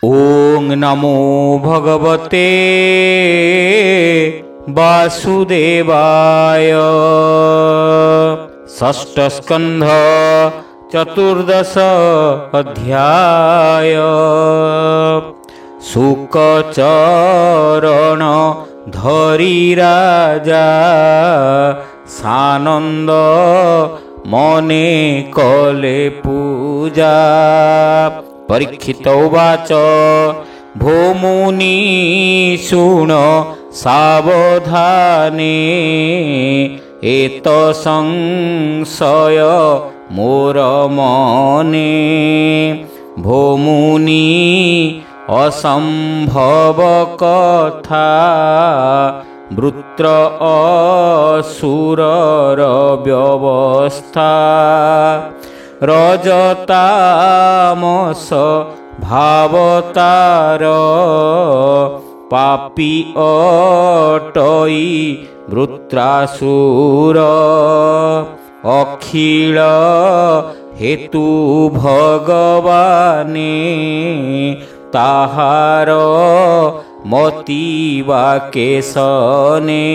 ओं नमो भगवते वासुदेवाय। षष्ठ स्कंध चतुर्दश अध्याय। शुकचरण धरी राजा सानंद मने कले पूजा। परीक्षित उवाच भोमुनि शृण सावधाने एत संशय मोर मने। भोमुनि असंभव कथा वृत्र असुरर व्यवस्था। रजतामस भावतार पापी अटई वृत्रासुर। अखिल हेतु भगवाने ताहार मतिवा केशने।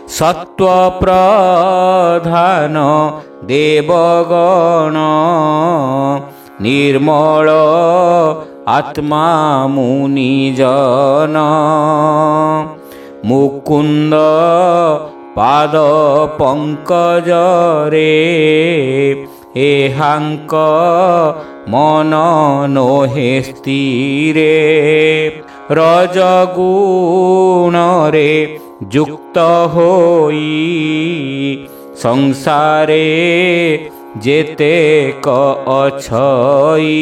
सत्व प्रधान देवगण निर्मल आत्मा मुनिजन। मुकुंद पाद पंकज रे एहांक मन नोहे स्थिरे। रजगुण रे युक्त होई संसारे जेते क अछई।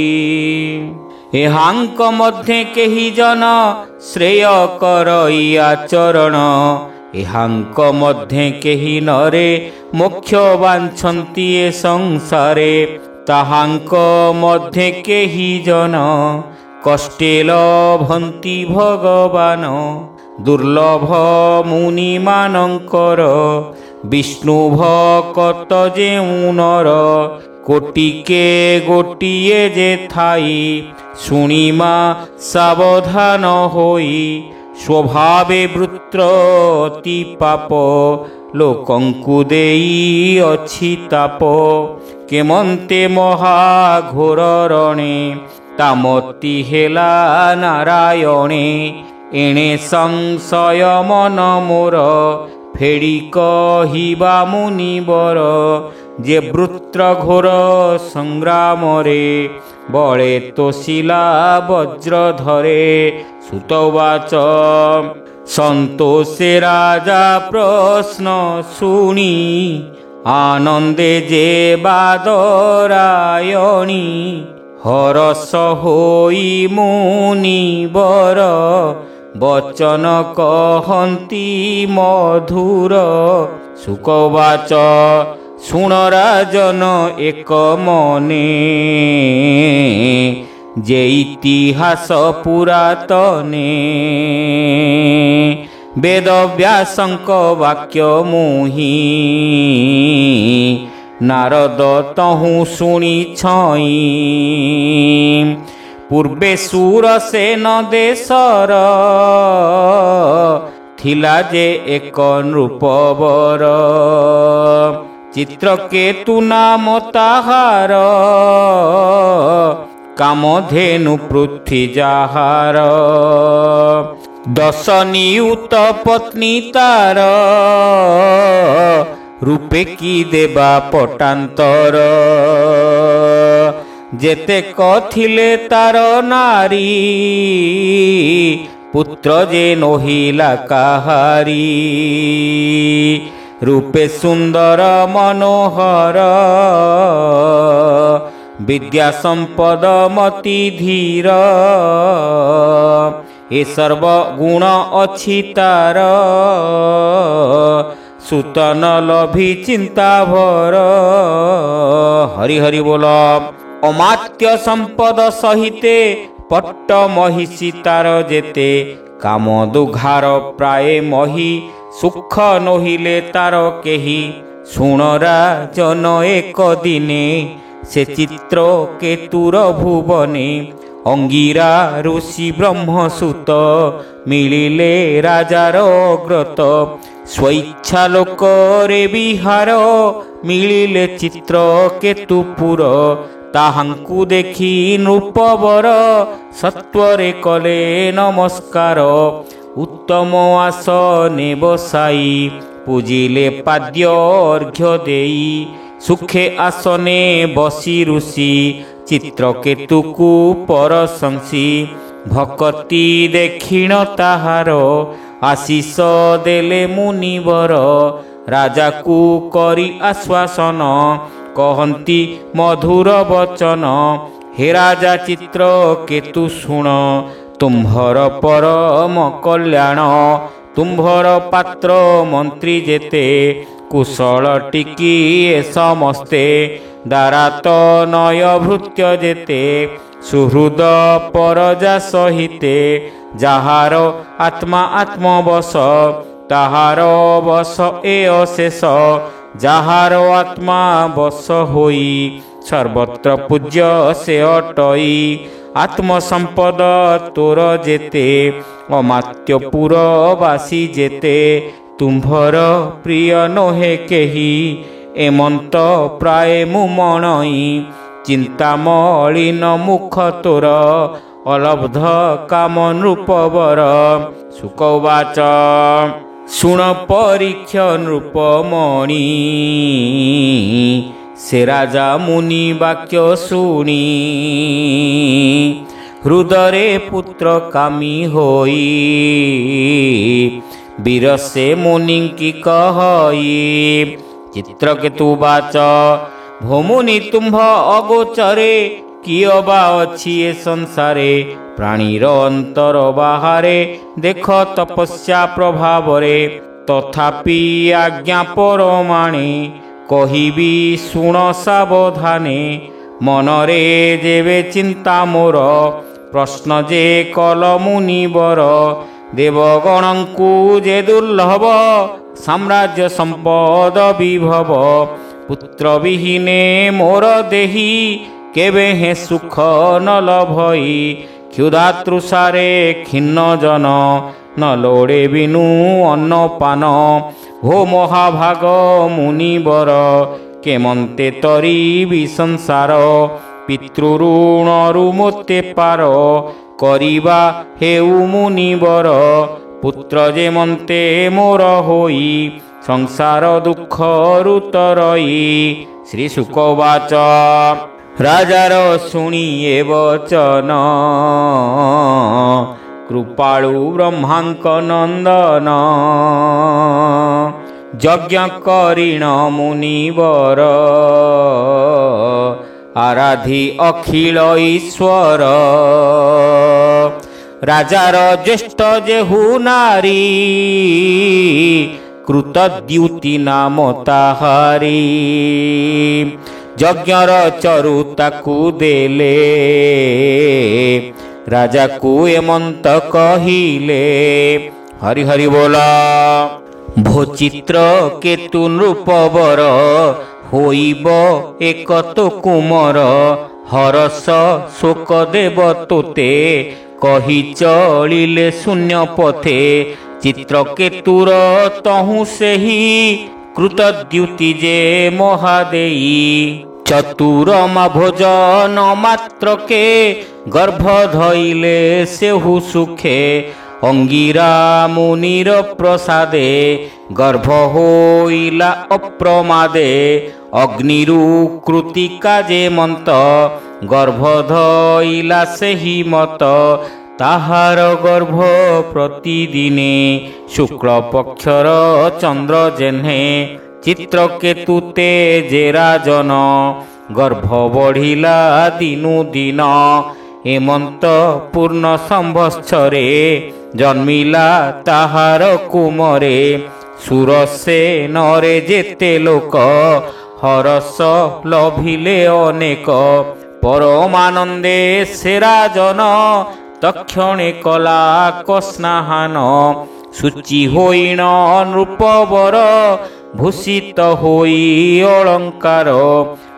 एहांक मध्य केहि जन श्रेय करई आचरण। एहांक मध्य केहि नरे मोक्ष वांछन्ति ए संसारे। ताहांक मध्य केहि जन कष्टे लभन्ति भगवान। दुर्लभ मुनि मानंकर विष्णु भक्त जेउ नर। कोटिके गोटिए जे थाई शुणिमा सावधान होई। स्वभावे वृत्र अति पाप लोकंकु देई अछि ताप। केमन्ते महाघोर रणे तामति हेला नारायणे। एणे संशय मन मोर फेड़ी कहिबा मुनिवर। जे वृत्र घोर संग्राम रे बळे तोषिला वज्र धरे। सुतवाच संतोषे राजा प्रश्न शुणी आनंदे जे बादरायणी। हरस होई मुनिवर वचन कहन्ति मधुर। शुकवाच शुण राजन एक मने जे इतिहास पुरातने। वेद व्यासंक वाक्य मुहि नारद तहु शुणी छई। पूर्वे सूरसेन देशर थिला जे एक नृपवर। चित्रकेतु नाम ताहार कामधेनु पृथ्वी जाहार। 10 नियुत पत्नी तार रूपे की देवा पटांतर। जेते कथिले तार नारी पुत्र जे नहिला काहारी। रूपे सुंदर मनोहर विद्या संपद मति धीर। ए सर्व गुण अछि तार सुतन लभी चिंता भर। हरि हरि बोल। अमात्य संपद सहिते पट्ट महिषी तार जेते। काम दुघार प्राय मही सुख नहिले तार केही। शुण राजन एक दिने से चित्र केतुर भुवने ଅଙ୍ଗିରା ଋଷି ବ୍ରହ୍ମସୂତ ମିଳିଲେ ରାଜାର ଗ୍ରତ। ସ୍ୱଇଚ୍ଛା ଲୋକରେ ବିହାର ମିଳିଲେ ଚିତ୍ରକେତୁପୁର। ତାହାଙ୍କୁ ଦେଖି ନୃପବର ସତ୍ୱରେ କଲେ ନମସ୍କାର। ଉତ୍ତମ ଆସନେ ବସାଇ ପୂଜିଲେ ପାଦ୍ୟ ଅର୍ଘ୍ୟ ଦେଇ। ସୁଖେ ଆସନେ ବସି ଋଷି ଚିତ୍ରକେତୁକୁ ପରଶଂସି। ଭକତି ଦେଖିଣ ତାହାର ଆଶିଷ ଦେଲେ ମୁନିବର। ରାଜାକୁ କରି ଆଶ୍ୱାସନ କହନ୍ତି ମଧୁର ବଚନ। ହେ ରାଜା ଚିତ୍ରକେତୁ ଶୁଣ ତୁମ୍ଭର ପରମ କଲ୍ୟାଣ। ତୁମ୍ଭର ପାତ୍ର ମନ୍ତ୍ରୀ ଯେତେ କୁଶଳ ଟିକିଏ ସମସ୍ତେ। ଦାରାତ ନୟ ଭୃତ୍ୟ ଯେତେ ସୁହୃଦ ପରଜା ସହିତେ। ଯାହାର ଆତ୍ମା ଆତ୍ମବଶ ତାହାର ବଶ ଏ ଅଶେଷ। ଯାହାର ଆତ୍ମା ବଶ ହୋଇ ସର୍ବତ୍ର ପୂଜ୍ୟ ସେ ଅଟଇ। ଆତ୍ମସମ୍ପଦ ତୋର ଯେତେ ଅମାତ୍ୟପୁରବାସୀ ଯେତେ। ତୁମ୍ଭର ପ୍ରିୟ ନୋହେ କେହି ଏମନ୍ତ ପ୍ରାୟ ମୁଁ ମଣଇ। ଚିନ୍ତାମଳିନ ମୁଖ ତୋର ଅଲବ୍ଧ କାମ ନୃପବର। ଶୁକ ଉବାଚ ଶୁଣ ପରୀକ୍ଷ ନୃପମଣି। ସେ ରାଜା ମୁନି ବାକ୍ୟ ଶୁଣି ହୃଦୟରେ ପୁତ୍ର କାମୀ ହୋଇ। ବୀର ସେ ମୁନିଙ୍କି କହଇ। ଚିତ୍ରକେତୁ ବାଚ ଭୋମୁନି ତୁମ୍ଭ ଅଗୋଚରେ। କିଏ ବା ଅଛି ଏ ସଂସାରେ ପ୍ରାଣୀର ଅନ୍ତର ବାହାରେ। ଦେଖ ତପସ୍ୟା ପ୍ରଭାବରେ ତଥାପି ଆଜ୍ଞା ପରମାଣେ। କହିବି ଶୁଣ ସାବଧାନେ ମନରେ ଯେବେ ଚିନ୍ତା ମୋର। ପ୍ରଶ୍ନ ଯେ କଲ ମୁନିବର ଦେବଗଣଙ୍କୁ ଯେ ଦୁର୍ଲଭ। ସାମ୍ରାଜ୍ୟ ସମ୍ପଦ ବିଭବ ପୁତ୍ର ବିହୀନେ ମୋର ଦେହି। କେବେ ହେ ସୁଖ ନ ଲଭଇ କ୍ଷୁଧାତୃଷାରେ ଖିନ୍ନ ଜନ। ନ ଲୋଡ଼େ ବିନୁ ଅନ୍ନପାନ। ହୋ ମହାଭାଗ ମୁନିବର କେମନ୍ତେ ତରିବି ସଂସାର। ପିତୃଋଣରୁ ମୋତେ ପାର କରିବା ହେଉ ମୁନିବର। ପୁତ୍ର ଯେ ମନ୍ତେ ମୋର ହୋଇ ସଂସାର ଦୁଃଖରୁ ତରଇ। ଶ୍ରୀ ଶୁକ ଉବାଚ ରାଜାର ଶୁଣି ଏ ବଚନ କୃପାଳୁ ବ୍ରହ୍ମାଙ୍କ ନନ୍ଦନ। ଯଜ୍ଞ କରିଣ ମୁନିବର ଆରାଧି ଅଖିଳ ଈଶ୍ୱର। ରାଜାର ଜ୍ୟେଷ୍ଠ ଯେହୁ ନାରୀ କୃତଦ୍ୟୁତି ନାମ ତାହାରି। ଯଜ୍ଞର ଚରୁ ତାକୁ ଦେଲେ ରାଜାକୁ ଏମନ୍ତ କହିଲେ। ହରି ହରି ବୋଲ ଭୋ ଚିତ୍ରକେତୁ ନୃପବର ହୋଇବ ଏକ ତ କୁମର। ହରସ ଶୋକ ଦେବ ତୋତେ କହି ଚଳିଲେ ଶୂନ୍ୟ ପଥେ। ଚିତ୍ରକେତୁର ତହୁଁ ସେହି କୃତଦ୍ୟୁତି ଯେ ମହାଦେଇ। ଚତୁର ମା ଭୋଜନ ମାତ୍ରକେ ଗର୍ଭ ଧଇଲେ ସେହୁ ସୁଖେ। ଅଙ୍ଗିରା ମୁନିର ପ୍ରସାଦେ ଗର୍ଭ ହୋଇଲା ଅପ୍ରମାଦେ। ଅଗ୍ନିରୁ କୃତିକା ଯେ ମନ୍ତ ଗର୍ଭ ଧଇଲା ସେହି ମତ। ତାହାର ଗର୍ଭ ପ୍ରତିଦିନେ ଶୁକ୍ଳ ପକ୍ଷର ଚନ୍ଦ୍ର ଯେହ୍ନେ। ଚିତ୍ରକେତୁ ତେଜେ ରାଜନ ଗର୍ଭ ବଢ଼ିଲା ଦିନୁ ଦିନ। ହେମନ୍ତ ପୂର୍ଣ୍ଣ ସମ୍ବତ୍ସରେ ଜନ୍ମିଲା ତାହାର କୁମରେ। ସୁରସେନରେ ଯେତେ ଲୋକ ହରସ ଲଭିଲେ ଅନେକ। ପରମାନନ୍ଦେ ସେ ରାଜନ ତକ୍ଷଣେ କଲା କସ୍ନାହାନ। ସୂଚି ହୋଇଣ ନୃପବର ଭୂଷିତ ହୋଇ ଅଳଙ୍କାର।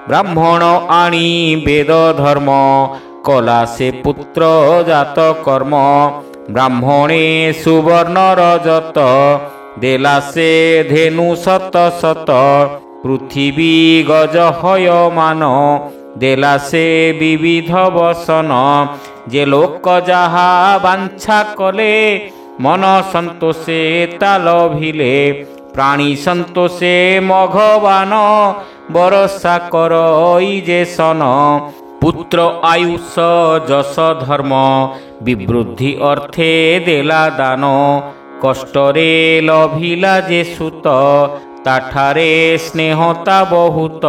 ବ୍ରାହ୍ମଣ ଆଣି ବେଦ ଧର୍ମ କଲା ସେ ପୁତ୍ର ଜାତ କର୍ମ। ବ୍ରାହ୍ମଣେ ସୁବର୍ଣ୍ଣ ରଜତ ଦେଲା ସେ ଧେନୁ ଶତ ଶତ। ପୃଥିବୀ ଗଜ ହୟମାନ ଦେଲା ସେ ବିବିଧ ବସନ। ଯେ ଲୋକ ଯାହା ବାଞ୍ଛା କଲେ ମନ ସନ୍ତୋଷେ ତା ଲଭିଲେ। ପ୍ରାଣୀ ସନ୍ତୋଷେ ମଘବାନ ବରଷା କରଇ ଯେ ସନ। ପୁତ୍ର ଆୟୁଷ ଯଶ ଧର୍ମ ବିବୃଦ୍ଧି ଅର୍ଥେ ଦେଲା ଦାନ। କଷ୍ଟରେ ଲଭିଲା ଯେ ସୁତ ତାଠାରେ ସ୍ନେହତା ବହୁତ।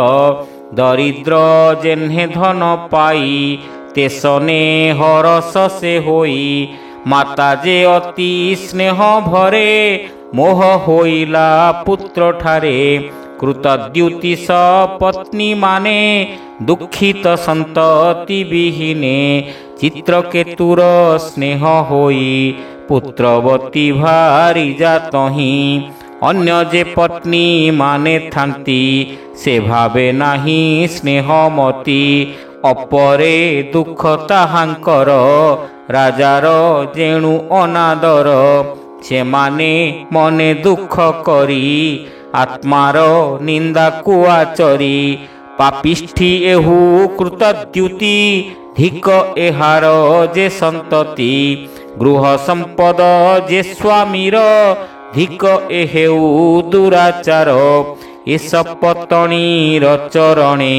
ଦରିଦ୍ର ଯେହ୍ନେ ଧନ ପାଇ ତେସନେ ହରସ ସେ ହୋଇ। ମାତା ଯେ ଅତି ସ୍ନେହ ଭରେ ମୋହ ହୋଇଲା ପୁତ୍ରଠାରେ। କୃତଦ୍ୟୁତିଷ ପତ୍ନୀ ମାନେ ଦୁଃଖିତ ସନ୍ତତି ବିହୀନେ। ଚିତ୍ରକେତୁର ସ୍ନେହ ହୋଇ ପୁତ୍ରବତୀ ଭାରି ଜାତହିଁ। ଅନ୍ୟ ଯେ ପତ୍ନୀ ମାନେ ଥାନ୍ତି ସେ ଭାବେ ନାହିଁ ସ୍ନେହମତି। ଅପରେ ଦୁଃଖ ତାହାଙ୍କର ରାଜାର ଯେଣୁ ଅନାଦର। ସେମାନେ ମନେ ଦୁଃଖ କରି ଆତ୍ମାର ନିନ୍ଦାକୁ ଆଚରି। ପାପିଷ୍ଠି ଏହୁ କୃତଦ୍ୟୁତି ଧିକ ଏହାର ଯେ ସନ୍ତତି। ଗୃହ ସମ୍ପଦ ଯେ ସ୍ୱାମୀର ଧିକ ଏ ହେଉ ଦୁରାଚାର। ଏ ସପତଣୀର ଚରଣେ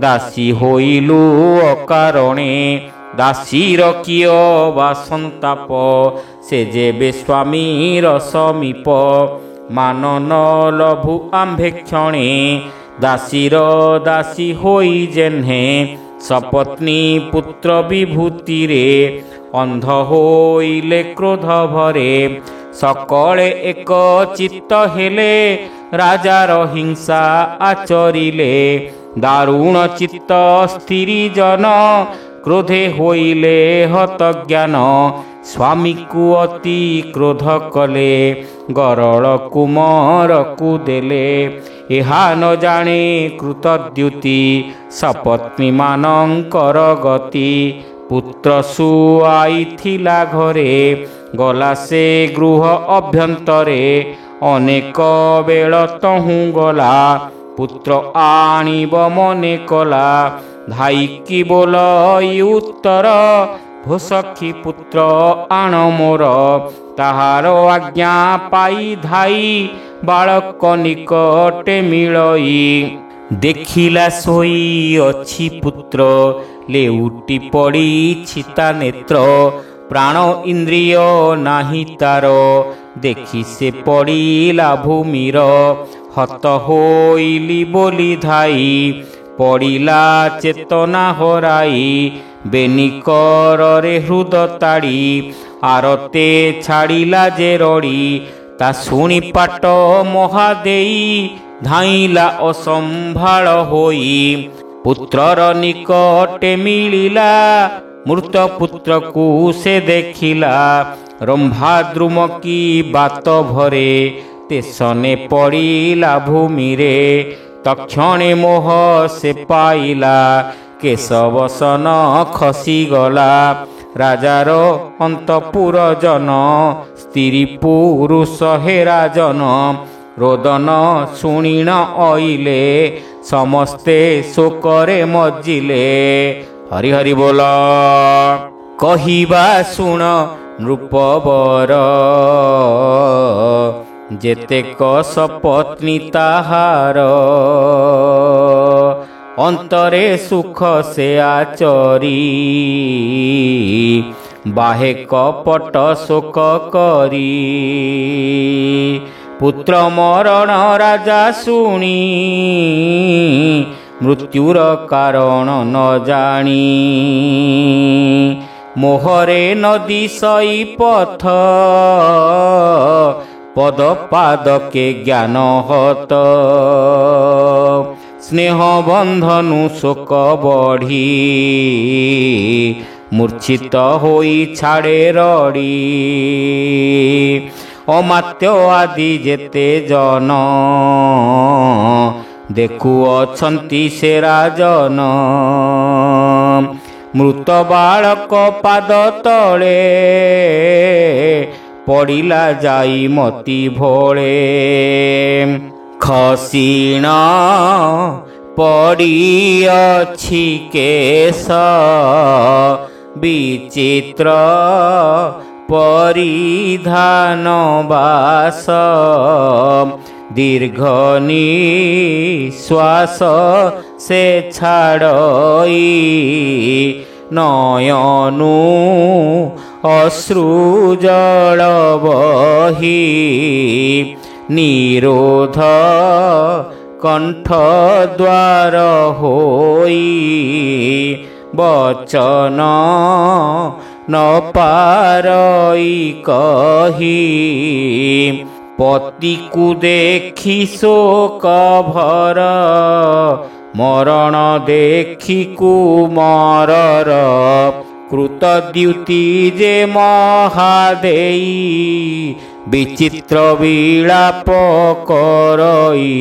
ଦାସୀ ହୋଇଲୁ ଅକାରଣେ। ଦାସୀର କିୟ ବା ସନ୍ତାପ ସେ ଯେବେ ସ୍ୱାମୀର ସମୀପ। ମାନ ନ ଲଭୁ ଆମ୍ଭେ କ୍ଷଣେ ଦାସୀର ଦାସୀ ହୋଇ ଯେହ୍ନେ। ସପତ୍ନୀ ପୁତ୍ର ବିଭୂତିରେ ଅନ୍ଧ ହୋଇଲେ କ୍ରୋଧ ଭରେ। ସକଳେ ଏକ ଚିତ୍ତ ହେଲେ ରାଜାର ହିଂସା ଆଚରିଲେ। ଦାରୁଣ ଚିତ୍ତ ସ୍ତ୍ରୀ ଜନ କ୍ରୋଧେ ହୋଇଲେ ହତଜ୍ଞାନ। ସ୍ୱାମୀକୁ ଅତି କ୍ରୋଧ କଲେ ଗରଳ କୁମରକୁ ଦେଲେ। ଏହା ନ ଜାଣେ କୃତଦ୍ୟୁତି ସପତ୍ନୀ ମାନଙ୍କର ଗତି। ପୁତ୍ର ଶୁଆଇଥିଲା ଘରେ ଗଲା ସେ ଗୃହ ଅଭ୍ୟନ୍ତରେ। ଅନେକ ବେଳ ତହୁଁ ଗଲା ପୁତ୍ର ଆଣିବ ମନେ କଲା। ଧାଇକି ବୋଲଇ ଉତ୍ତର ଭୋ ସଖୀ ପୁତ୍ର ଆଣ ମୋର। ତାହାର ଆଜ୍ଞା ପାଇ ଧାଇ ବାଳକ ନିକଟେ ମିଳଇ। ଦେଖିଲା ଶୋଇ ଅଛି ପୁତ୍ର ଲେଉଟି ପଡ଼ିଛି ତା ନେତ୍ର। ପ୍ରାଣ ଇନ୍ଦ୍ରିୟ ନାହିଁ ତାର ଦେଖି ସେ ପଡ଼ିଲା ଭୂମିର। ହତ ହୋଇଲି ବୋଲି ଧାଇ ପଡ଼ିଲା ଚେତନା ହରାଇ। ବେନିକରରେ ହୃଦ ତାଡ଼ି ଆରତେ ଛାଡ଼ିଲା ଯେ ରଡ଼ି। ତା ଶୁଣି ପାଟ ମହାଦେଇ ଧାଇଁଲା ଅସମ୍ଭାଳ ହୋଇ। ପୁତ୍ରର ନିକଟେ ମିଳିଲା ମୃତ ପୁତ୍ରକୁ ସେ ଦେଖିଲା। ରମ୍ଭାଦ୍ରୁମ କି ବାତ ଭରେ ତେସନେ ପଡ଼ିଲା ଭୂମିରେ। ତକ୍ଷଣେ ମୋହ ସେ ପାଇଲା କେଶବସନ ଖସିଗଲା। ରାଜାର ଅନ୍ତପୁର ଜନ ସ୍ତ୍ରୀ ପୁରୁଷ ହେରାଜନ। ରୋଦନ ଶୁଣିଣ ଅଇଲେ ସମସ୍ତେ ଶୋକରେ ମଜିଲେ। ହରି ହରି ବୋଲ। କହିବା ଶୁଣ ନୃପବର ଯେତେକ ସପତ୍ନୀ ତାହାର। ଅନ୍ତରେ ସୁଖ ସେ ଆଚରି ବାହେ କପଟ ଶୋକ କରି। ପୁତ୍ର ମରଣ ରାଜା ଶୁଣି ମୃତ୍ୟୁର କାରଣ ନ ଜାଣି। ମୋହରେ ନଦୀ ସଇ ପଥ ପଦ ପାଦକେ ଜ୍ଞାନ ହତ। ସ୍ନେହ ବନ୍ଧନୁ ଶୋକ ବଢ଼ି ମୂର୍ଚ୍ଛିତ ହୋଇ ଛାଡ଼େ ରଡ଼ି। ଅମାତ୍ୟ ଆଦି ଯେତେ ଜନ ଦେଖୁ ଅଛନ୍ତି ସେ ରାଜନ। ମୃତ ବାଳକ ପାଦ ତଳେ ପଡ଼ିଲା ଯାଇ ମତି ଭୋଳେ। ଖସିଣ ପଡ଼ିଅଛି କେଶ ବିଚିତ୍ର ପରିଧାନ ବାସ। ଦୀର୍ଘ ନିଶ୍ୱାସ ସେ ଛାଡ଼ଇ ନୟନୁ ଅଶ୍ରୁ ଜଳ ବହି। ନିରୋଧ କଣ୍ଠ ଦ୍ୱାର ହୋଇ ବଚନ ନ ପାରଇ କହି। ପତିକୁ ଦେଖି ଶୋକ ଭର ମରଣ ଦେଖି କୁମରର। କୃତଦ୍ୟୁତି ଯେ ମହାଦେଇ ବିଚିତ୍ର ବିଳାପ କରଇ।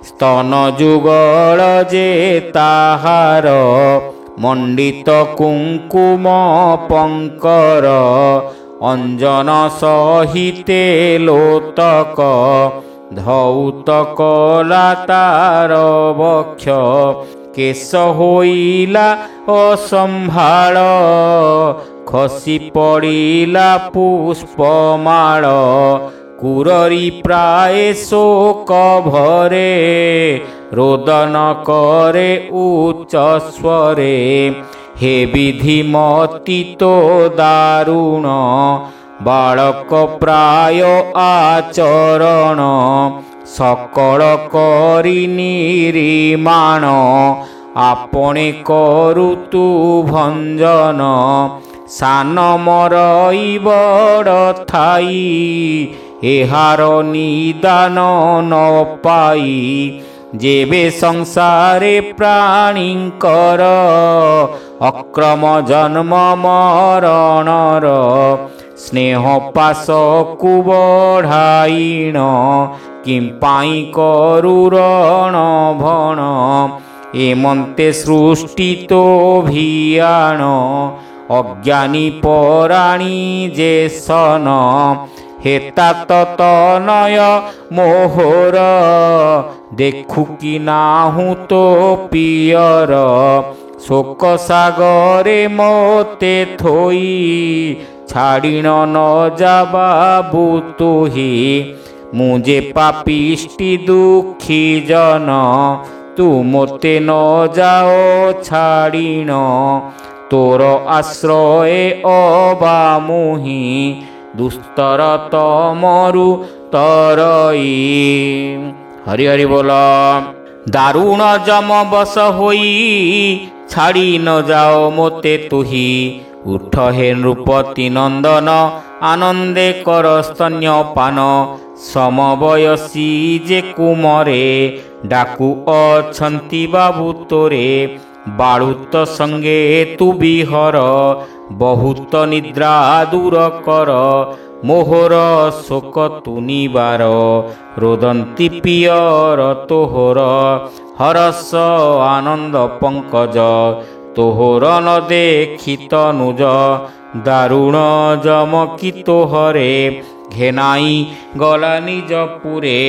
ସ୍ତନ ଯୁଗଳ ଯେ ତାହାର ମଣ୍ଡିତ କୁଙ୍କୁମ ପଙ୍କର। ଅଞ୍ଜନ ସହିତେ ଲୋତକ ଧୌତ କଲା ତାର ବକ୍ଷ। କେଶ ହୋଇଲା ଅସମ୍ଭାଳ ଖସି ପଡ଼ିଲା ପୁଷ୍ପମାଳ। କୁରରୀ ପ୍ରାୟ ଶୋକ ଭରେ ରୋଦନ କରେ ଉଚ୍ଚ ସ୍ୱରେ। ହେ ବିଧି ମତି ତୋ ଦାରୁଣ ବାଳକ ପ୍ରାୟ ଆଚରଣ। ସକଳ କରି ନିରିମାଣ ଆପଣେ କରୁ ତୁ ଭଞ୍ଜନ। ସାନ ମରଇ ବଡ଼ ଥାଇ ଏହାର ନିଦାନ ନ ପାଇ। ଯେବେ ସଂସାରେ ପ୍ରାଣୀଙ୍କର ଅକ୍ରମ ଜନ୍ମ ମରଣର। ସ୍ନେହ ପାଶକୁ ବଢ଼ାଇଣ କିମ୍ପାଇଁ କରୁ ରଣ ଭଣ। ଏମନ୍ତେ ସୃଷ୍ଟି ତୋ ଭିଆଣ ଅଜ୍ଞାନୀ ପରାଣୀ ଯେ ସନ। ହେତା ତନୟ ମୋହର ଦେଖୁ କି ନାହୁଁ ତୋ ପିୟର। ଶୋକ ସାଗରେ ମୋତେ ଥୋଇ ଛାଡ଼ିଣ ନ ଯା ବାବୁ ତୁହି। ମୁଁ ଯେ ପାପିଷ୍ଟି ଦୁଃଖୀ ଜନ ତୁ ମୋତେ ନ ଯାଅ ଛାଡ଼ିଣ। ତୋର ଆଶ୍ରୟ ଅବା ମୁହିଁ ଦୁସ୍ତର ତମରୁ ତରଇ। ହରି ହରି ବୋଲ। ଦାରୁଣ ଯମ ବଶ ହୋଇ ଛାଡ଼ି ନ ଯାଅ ମୋତେ ତୁହି। ଉଠ ହେ ନୃପତି ନନ୍ଦନ ଆନନ୍ଦେ କର ସ୍ତନ୍ୟପାନ। ସମବୟସୀ ଯେ କୁମରେ ଡାକୁ ଅଛନ୍ତି ବାବୁ ତୋରେ। ବାଳୁତ ସଙ୍ଗେ ତୁ ବିହର ବହୁତ ନିଦ୍ରା ଦୂର କର। ମୋହର ଶୋକ ତୁ ନିବାର ରୋଦନ୍ତି ପିୟର ତୋହର। ହରସ ଆନନ୍ଦ ପଙ୍କଜ ତୋହର ନ ଦେଖି ତନୁଜ। ଦାରୁଣ ଯମ କି ତୋହରେ ଘେନାଇ ଗଲା ନିଜ ପୁରେ।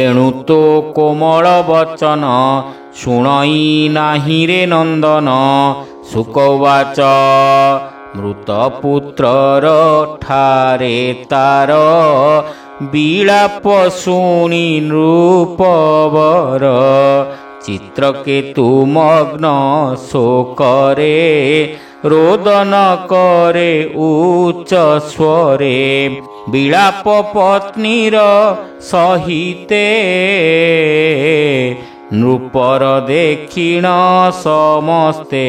ଏଣୁ ତୋ କୋମଳ ବଚନ ଶୁଣଇ ନାହିଁ ରେ ନନ୍ଦନ। ଶୁକବାଚ ମୃତ ପୁତ୍ରର ଠାରେ ତାର ବିଳାପ ଶୁଣି ନୃପବର। ଚିତ୍ରକେତୁ ମଗ୍ନ ଶୋକରେ ରୋଦନ କରେ ଉଚ୍ଚ ସ୍ୱରେ। ବିଳାପ ପତ୍ନୀର ସହିତେ ନୃପର ଦେଖିଣ ସମସ୍ତେ।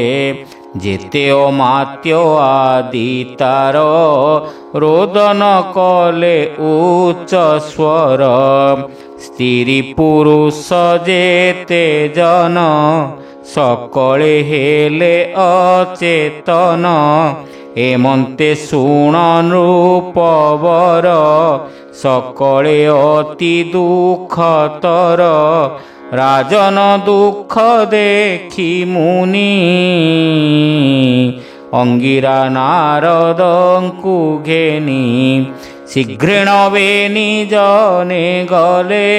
ଯେତେ ଅମାତ୍ୟ ଆଦି ତାର ରୋଦନ କଲେ ଉଚ୍ଚ ସ୍ୱର। ସ୍ତ୍ରୀ ପୁରୁଷ ଯେତେ ଜନ ସକଳେ ହେଲେ ଅଚେତନ। ଏମନ୍ତେ ଶୁଣ ନୃପବର ସକଳେ ଅତି ଦୁଃଖତର। राजन दुख देखी मुनि अंगिरा नारदंकु घेनी शीघ्रेण बेनी जने गले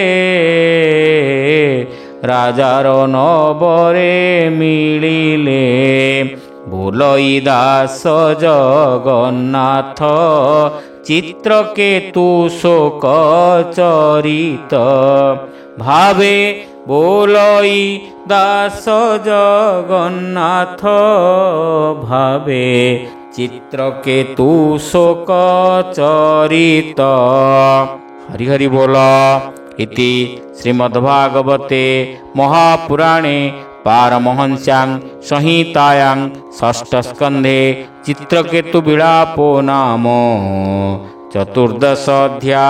राजार नबरे मिलिले बोलई दास जगन्नाथ चित्रकेतु शोक चरित भावे बोलई दास जगन्नाथ भावे चित्रकेतु शोक चरित। हरि हरि बोल। इति श्रीमद्भागवते महापुराणे पारमहंस्यां संहितायां षष्ठस्कन्धे चित्रकेतु विलापो नाम चतुर्दश अध्यायः।